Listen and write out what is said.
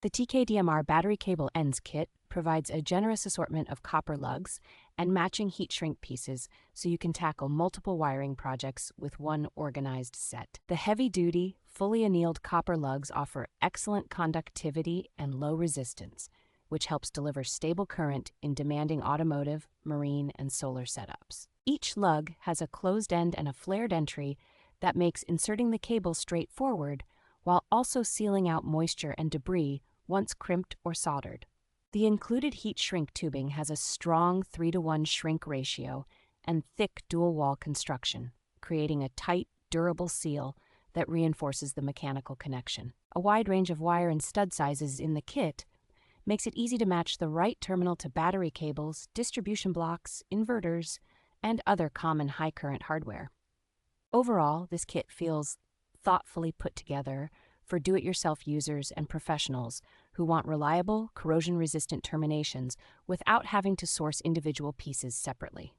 The TKDMR battery cable ends kit provides a generous assortment of copper lugs and matching heat shrink pieces so you can tackle multiple wiring projects with one organized set. The heavy-duty, fully annealed copper lugs offer excellent conductivity and low resistance, which helps deliver stable current in demanding automotive, marine, and solar setups. Each lug has a closed end and a flared entry that makes inserting the cable straightforward while also sealing out moisture and debris once crimped or soldered. The included heat shrink tubing has a strong 3-to-1 shrink ratio and thick dual-wall construction, creating a tight, durable seal that reinforces the mechanical connection. A wide range of wire and stud sizes in the kit makes it easy to match the right terminal to battery cables, distribution blocks, inverters, and other common high-current hardware. Overall, this kit feels thoughtfully put together for do-it-yourself users and professionals who want reliable, corrosion-resistant terminations without having to source individual pieces separately.